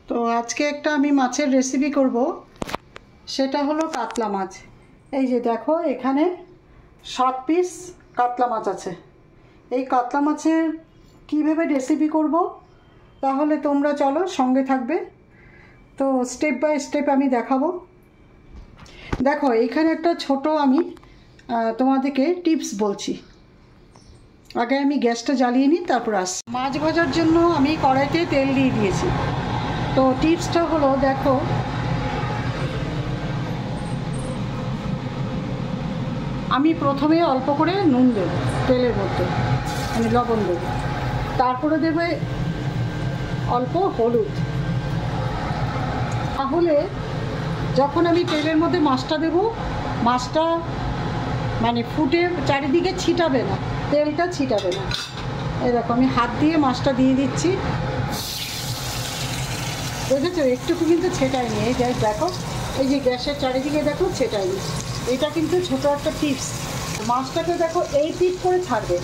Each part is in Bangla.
তো আজকে একটা আমি মাছের রেসিপি করব, সেটা হলো কাতলা মাছ। এই যে দেখো, এখানে 7 পিস কাতলা মাছ আছে। এই কাতলা মাছের কীভাবে রেসিপি করব তাহলে তোমরা চলো সঙ্গে থাকবে। তো স্টেপ বাই স্টেপ আমি দেখাবো। দেখো, এখানে একটা ছোট আমি তোমাদেরকে টিপস বলছি। আগে আমি গ্যাসটা জ্বালিয়ে নিই, তারপর আসছি। মাছ ভাজার জন্য আমি কড়াইতে তেল দিয়ে দিয়েছি। তো টিপসটা হলো, দেখো আমি প্রথমে অল্প করে নুন দেব তেলের মধ্যে, মানে লবণ দেব, তারপরে দেবে অল্প হলুদ। তাহলে যখন আমি তেলের মধ্যে মাছটা দেব, মাছটা মানে ফুটে চারিদিকে ছিটাবে না, তেলটা ছিটাবে না। এরকম আমি হাত দিয়ে মাছটা দিয়ে দিচ্ছি। দেখেছো, একটুকু কিন্তু ছেটায়নি। এই যে দেখো, এই যে গ্যাসের চারিদিকে দেখো ছেটায়নি। এটা কিন্তু ছোটো একটা টিপস। মাছটাকে দেখো এই পিঠ করে ছাড়বে,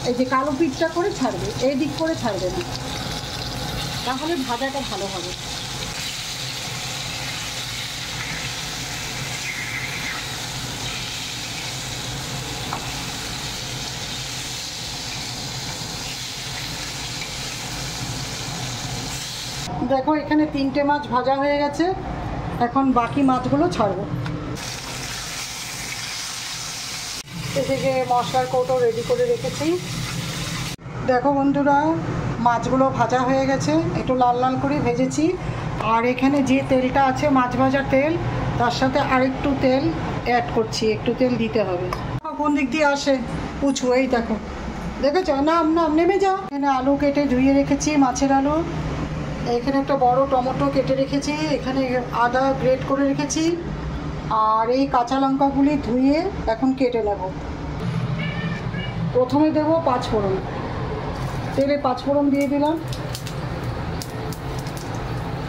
এই যে কালো পিঠটা করে ছাড়বে, এই দিক করে ছাড়বে না, তাহলে ভাজাটা ভালো হবে। দেখো, এখানে 3টে মাছ ভাজা হয়ে গেছে। এখন বাকি মাছগুলো ছাড়বো। এদিকে মশলার কৌটো রেডি করে রেখেছি। দেখো বন্ধুরা, মাছগুলো ভাজা হয়ে গেছে, একটু লাল লাল করে ভেজেছি। আর এখানে যে তেলটা আছে মাছ ভাজার তেল, তার সাথে আরেকটু তেল অ্যাড করছি। একটু তেল দিতে হবে। কোন দিক দিয়ে আসে পুছু, এই দেখো, দেখেছো? নাম নেমে যাও। এখানে আলু কেটে ধুয়ে রেখেছি, মাছের আলু। এখানে একটা বড় টমেটো কেটে রেখেছি, এখানে আদা গ্রেট করে রেখেছি, আর এই কাঁচা লঙ্কাগুলি ধুয়ে এখন কেটে নেব। প্রথমে দেব 5 ফোড়ন। তেলে 5 ফোড়ন দিয়ে দিলাম।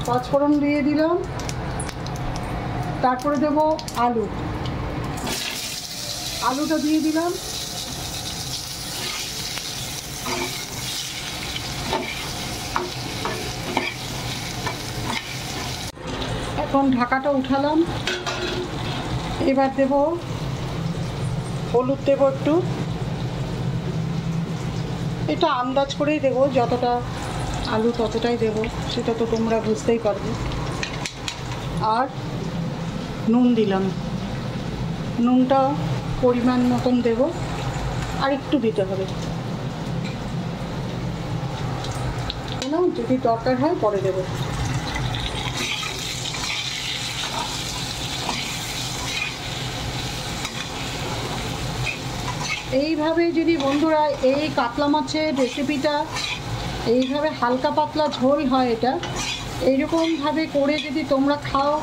5 ফোড়ন দিয়ে দিলাম। তারপরে দেব আলুটা দিয়ে দিলাম। এখন ঢাকাটা উঠালাম। এবার দেব হলুদ, দেব একটু। এটা আন্দাজ করেই দেবো, যতটা আলু ততটাই দেব, সেটা তো তোমরা বুঝতেই পারবে। আর নুন দিলাম, নুনটা পরিমাণ মতন দেব, আর একটু দিতে হবে। যদি দরকার হয় পরে দেব। এইভাবে যদি বন্ধুরা এই কাতলা মাছের রেসিপিটা এইভাবে হালকা পাতলা ঝোল হয়, এটা এইরকমভাবে করে যদি তোমরা খাও,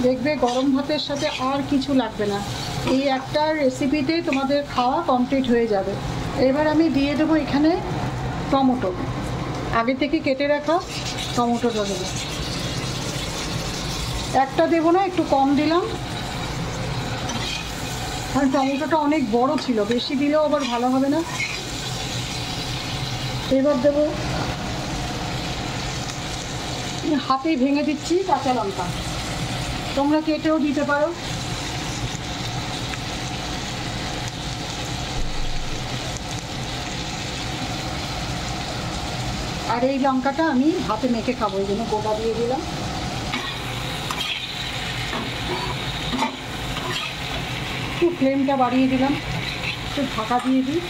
দেখবে গরম ভাতের সাথে আর কিছু লাগবে না। এই একটা রেসিপিতে তোমাদের খাওয়া কমপ্লিট হয়ে যাবে। এবার আমি দিয়ে দেবো এখানে টমেটো, আগে থেকে কেটে রাখা টমেটোটা দেবো। একটা দেবো না, একটু কম দিলাম, কারণ টমেটোটা অনেক বড় ছিল, বেশি দিলেও আবার ভালো হবে না। এবার দেবো, হাতেই ভেঙে দিচ্ছি, কাঁচা লঙ্কা। তোমরা কেটেও দিতে পারো। আর এই লঙ্কাটা আমি হাতে মেখে খাবো, এই জন্য গোটা দিয়ে দিলাম। একটু ফ্লেমটা বাড়িয়ে দিলাম, একটু ঢাকা দিয়ে দিই।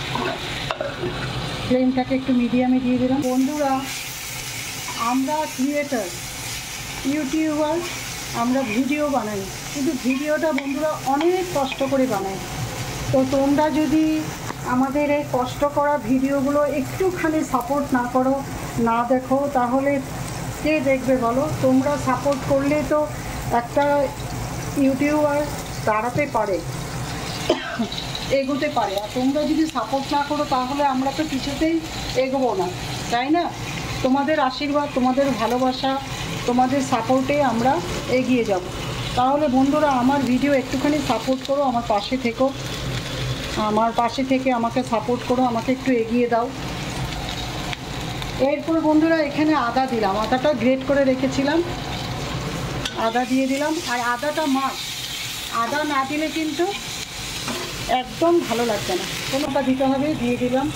ফ্লেমটাকে একটু মিডিয়ামে দিয়ে দিলাম। বন্ধুরা, আমরা ক্রিয়েটার, ইউটিউবার, আমরা ভিডিও বানাই, কিন্তু ভিডিওটা বন্ধুরা অনেক কষ্ট করে বানাই। তো তোমরা যদি আমাদের এই কষ্ট করা ভিডিওগুলো একটুখানি সাপোর্ট না করো, না দেখো, তাহলে কে দেখবে বলো? তোমরা সাপোর্ট করলে তো একটা ইউটিউবার দাঁড়াতে পারে, এগোতে পারে। আর তোমরা যদি সাপোর্ট না করো, তাহলে আমরা তো কিছুতেই এগোবো না, তাই না? তোমাদের আশীর্বাদ, তোমাদের ভালোবাসা, তোমাদের সাপোর্টে আমরা এগিয়ে যাব। তাহলে বন্ধুরা, আমার ভিডিও একটুখানি সাপোর্ট করো, আমার পাশে থেকো, আমার পাশে থেকে আমাকে সাপোর্ট করো, আমাকে একটু এগিয়ে দাও। এরপর বন্ধুরা এখানে আদা দিলাম, আদাটা গ্রেট করে রেখেছিলাম, আদা দিয়ে দিলাম। আর আদাটা মাস্ট, আদা না দিলে কিন্তু একদম ভালো লাগবে না, কোনোটা দিতে হবে। দিয়ে দিলাম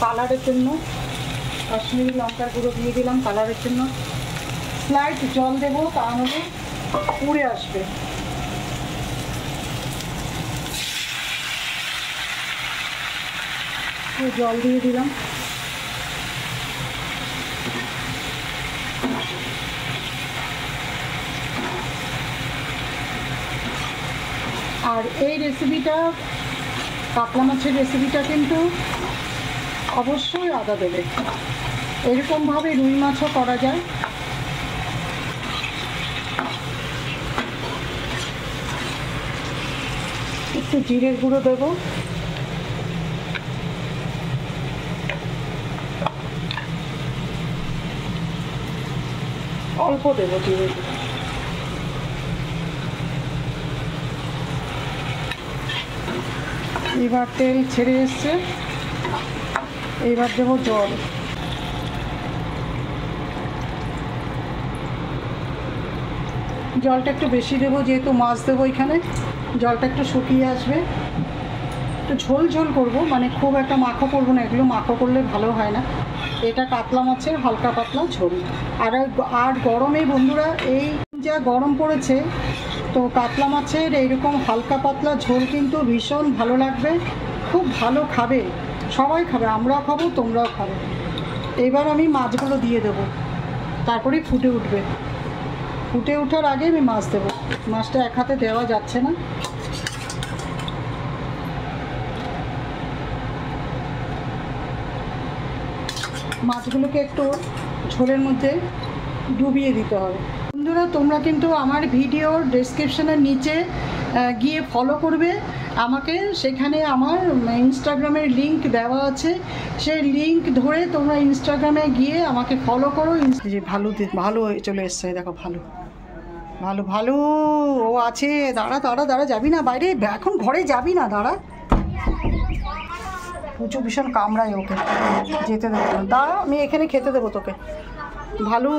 কালারের জন্য কাশ্মীরি লঙ্কার গুঁড়ো, দিয়ে দিলাম কালারের জন্য। স্লাইট জল দেবো, তাহলে পুড়ে আসবে। জল দিয়ে দিলাম। আর এই রেসিপিটা, কাতলা মাছের রেসিপিটা কিন্তু অবশ্যই আদা দেবে। এরকমভাবে রুই মাছও করা যায়। একটু জিরের গুঁড়ো দেবো, অল্প দেবো জিরের গুঁড়ো। এবার তেল ছেড়ে এসছে, এইবার দেবো জল। জলটা একটু বেশি দেবো, যেহেতু মাছ দেবো এখানে, জলটা একটু শুকিয়ে আসবে। একটু ঝোল ঝোল করবো, মানে খুব একটা মাখো করবো না, এগুলো মাখো করলে ভালো হয় না। এটা কাতলা মাছের হালকা পাতলা ঝোল। আর গরমে বন্ধুরা, এই যা গরম পড়েছে, তো কাতলা মাছের এইরকম হালকা পাতলা ঝোল কিন্তু ভীষণ ভালো লাগবে, খুব ভালো খাবে, সবাই খাবে, আমরাও খাবো, তোমরাও খাবে। এবার আমি মাছগুলো দিয়ে দেবো, তারপরেই ফুটে উঠবে। ফুটে ওঠার আগে আমি মাছ দেবো, মাছটা এক হাতে দেওয়া যাচ্ছে না। মাছগুলোকে একটু ঝোলের মধ্যে ডুবিয়ে দিতে হবে। বন্ধুরা, তোমরা কিন্তু আমার ভিডিওর ডেসক্রিপশনের নিচে গিয়ে ফলো করবে আমাকে, সেখানে আমার ইনস্টাগ্রামের লিংক দেওয়া আছে, সেই লিংক ধরে তোমরা ইনস্টাগ্রামে গিয়ে আমাকে ফলো করো। যে ভালো চলে এসছে, দেখো ভালো ভালো ভালো ও আছে। দাঁড়া দাঁড়া দাঁড়া, যাবি না বাইরে, এখন ঘরে যাবি না, দাঁড়া। পুচু ভীষণ কামড়ায়, ওকে যেতে দেবো না, দাঁড়া, আমি এখানে খেতে দেবো তোকে। ভালো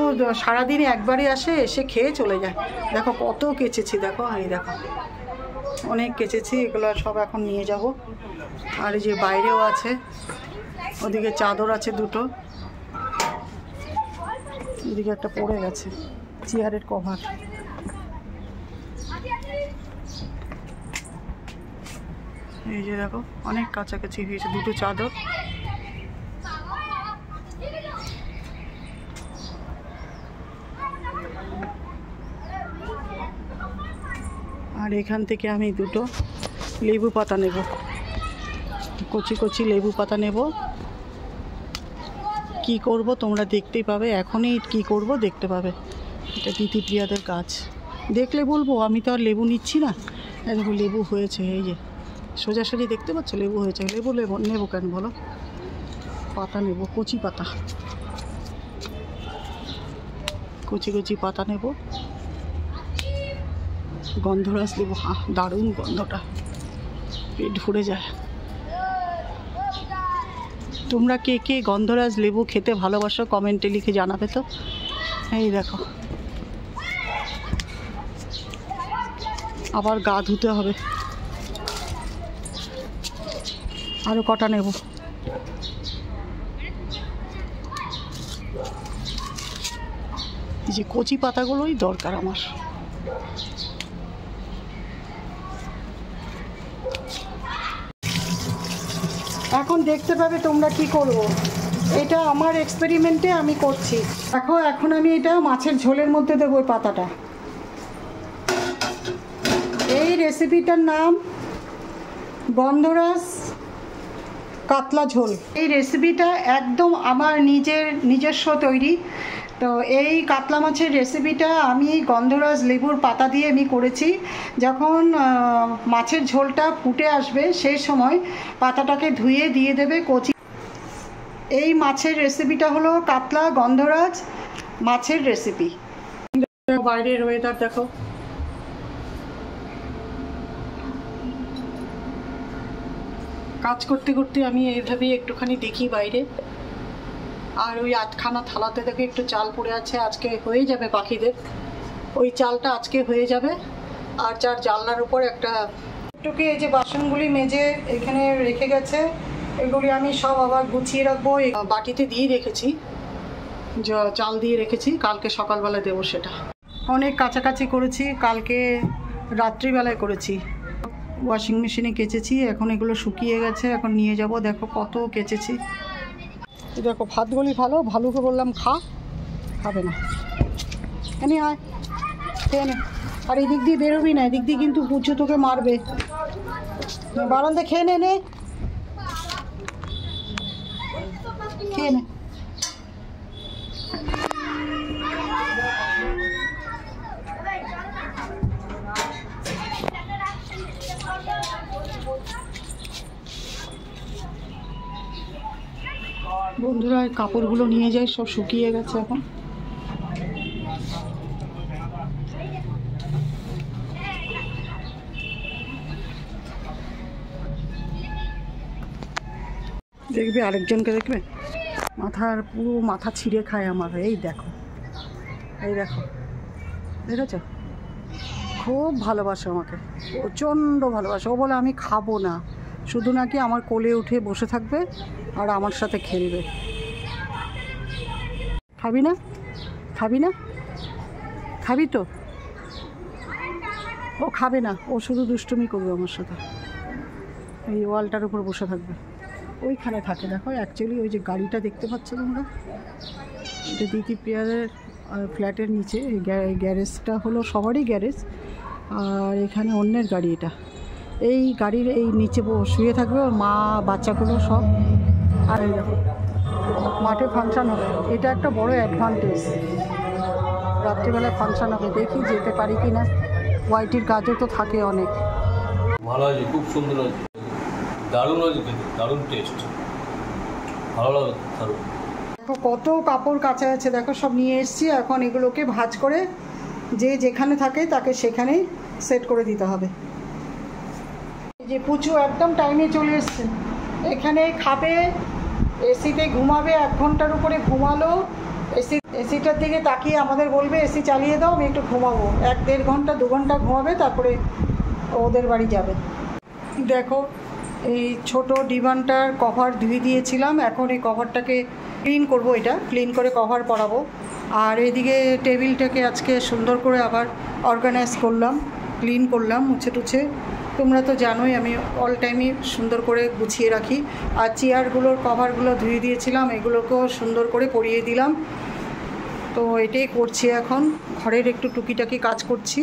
সারাদিন একবারই আসে, এসে খেয়ে চলে যায়। দেখো কত কেচেছি, দেখো, এই দেখো অনেক কেচেছি, এগুলো সব এখন নিয়ে যাব। আর এই যে বাইরেও আছে, ওদিকে চাদর আছে দুটো, এদিকে একটা পড়ে গেছে চেয়ারের কভার। এই যে দেখো অনেক কাছাকাছি হয়েছে, দুটো চাদর। আর এখান থেকে আমি দুটো লেবু পাতা নেব, কচি কচি লেবু পাতা নেব। কি করব তোমরা দেখতেই পাবে, এখনই কি করব দেখতে পাবে। এটা দিদিপ্রিয়াদের গাছ, দেখলে বলবো, আমি তো আর লেবু নিচ্ছি না। দেখো লেবু হয়েছে, এই যে সোজাসুজি দেখতে পাচ্ছ, লেবু হয়েছে। লেবু নেবো কেন বলো, পাতা নেব, কচি পাতা, কচি কচি পাতা নেব। গন্ধরাজ লেবু, দারুণ গন্ধটা, পেট ভরে যায়। তোমরা কে কে গন্ধরাজ লেবু খেতে ভালোবাসো কমেন্টে লিখে জানাবে তো। এই দেখো, আবার গা ধুতে হবে, আরও কটা নেব। এই যে কচি পাতাগুলোই দরকার আমার। এখন দেখতে পাবে তোমরা কি করব। এটা আমার এক্সপেরিমেন্টে আমি করছি। দেখো এখন আমি এটা মাছের ঝোলের মধ্যে দেবো ওই পাতাটা। এই রেসিপিটার নাম গন্ধরাজ কাতলা ঝোল। এই রেসিপিটা একদম আমার নিজস্ব তৈরি। তো এই কাতলা মাছের রেসিপিটা আমি গন্ধরাজ লেবুর পাতা দিয়ে আমি করেছি। যখন মাছের ঝোলটা ফুটে আসবে সেই সময় পাতাটাকে ধুয়ে দিয়ে দেবে কচি। এই মাছের রেসিপিটা হলো কাতলা গন্ধরাজ মাছের রেসিপি। বাইরের ওয়েদার দেখো, কাজ করতে করতে আমি এইভাবেই একটুখানি দেখি বাইরে। আর ওই 8খানা থালাতে থেকে একটু চাল পড়ে আছে, আজকে হয়ে যাবে পাখিদের, ওই চালটা আজকে হয়ে যাবে। আর যার জানলার উপর একটা টুকি এই যে বাসনগুলি মেজে এখানে রেখে গেছে, এগুলি আমি সব আবার গুছিয়ে রাখবো। বাটিতে দিয়ে রেখেছি, চাল দিয়ে রেখেছি, কালকে সকালবেলা দেবো সেটা। অনেক কাছাকাছি করেছি, কালকে রাত্রিবেলায় করেছি, ওয়াশিং মেশিনে কেচেছি, এখন এগুলো শুকিয়ে গেছে, এখন নিয়ে যাব। দেখো কত কেচেছি। দেখো ভাতগুলি ভালোকে বললাম খাবে না, এনে আয় খেয়ে নে। আর এদিক দিয়ে বেরোবি না, এদিক দিয়ে কিন্তু পুচু তোকে মারবে। বারান্দা খেয়ে নে খেয়ে নে। বন্ধুরা কাপড়গুলো নিয়ে যায়, সব শুকিয়ে গেছে এখন। দেখবে আরেকজনকে, দেখবে পুরো মাথা ছিঁড়ে খায় আমার। এই দেখো দেখেছ, খুব ভালোবাসে আমাকে, প্রচণ্ড ভালোবাসে। ও বলে আমি খাবো না, শুধু নাকি আমার কোলে উঠে বসে থাকবে আর আমার সাথে খেলবে। খাবি না খাবি তো? ও খাবে না, ও শুধু দুষ্টুমি করবে আমার সাথে। এই ওয়ালটার উপর বসে থাকবে, ওইখানে থাকে। দেখো অ্যাকচুয়ালি ওই যে গাড়িটা দেখতে পাচ্ছ তোমরা, এটা দিতি প্রিয়াদের ফ্ল্যাটের নিচে। এই গ্যারেজটা হলো সবারই গ্যারেজ, আর এখানে অন্যের গাড়ি। এটা এই গাড়ির এই নিচে শুয়ে থাকবে ওর মা, বাচ্চাগুলো সব। আর এই দেখো মাঠে ফাংশান হবে, এটা একটা বড় অ্যাডভান্টেজ। রাত্রিবেলায় ফাংশান হবে, দেখি যেতে পারি কি না। ওয়াইটির কাজও তো থাকে অনেক। ভালো আছে, খুব সুন্দর আছে, দারুণ আছে, দারুণ টেস্ট, ভালো লাগে দারুণ। দেখো কত কাপড় কাচা আছে, দেখো সব নিয়ে এসেছি। এখন এগুলোকে ভাঁজ করে যে যেখানে থাকে তাকে সেখানেই সেট করে দিতে হবে। এই যে পুচু একদম টাইমে চলে এসছে, এখানে খাবে, এসিতে ঘুমাবে, 1 ঘন্টার উপরে ঘুমালো। এসিটার দিকে তাকিয়ে আমাদের বলবে এসি চালিয়ে দাও, আমি একটু ঘুমাবো। 1-1.5 ঘন্টা 2 ঘন্টা ঘুমাবে, তারপরে ওদের বাড়ি যাবে। দেখো এই ছোট ডিভানটার কভার ধুয়ে দিয়েছিলাম, এখন এই কভারটাকে ক্লিন করব, এটা ক্লিন করে কভার পরাবো। আর এদিকে টেবিলটাকে আজকে সুন্দর করে আবার অর্গানাইজ করলাম, ক্লিন করলাম, মুছে টুছে। তোমরা তো জানোই আমি অল টাইমই সুন্দর করে গুছিয়ে রাখি। আর চেয়ারগুলোর কভারগুলো ধুয়ে দিয়েছিলাম, এগুলোকেও সুন্দর করে পরিয়ে দিলাম। তো এটাই করছি এখন, ঘরের একটু টুকিটাকি কাজ করছি।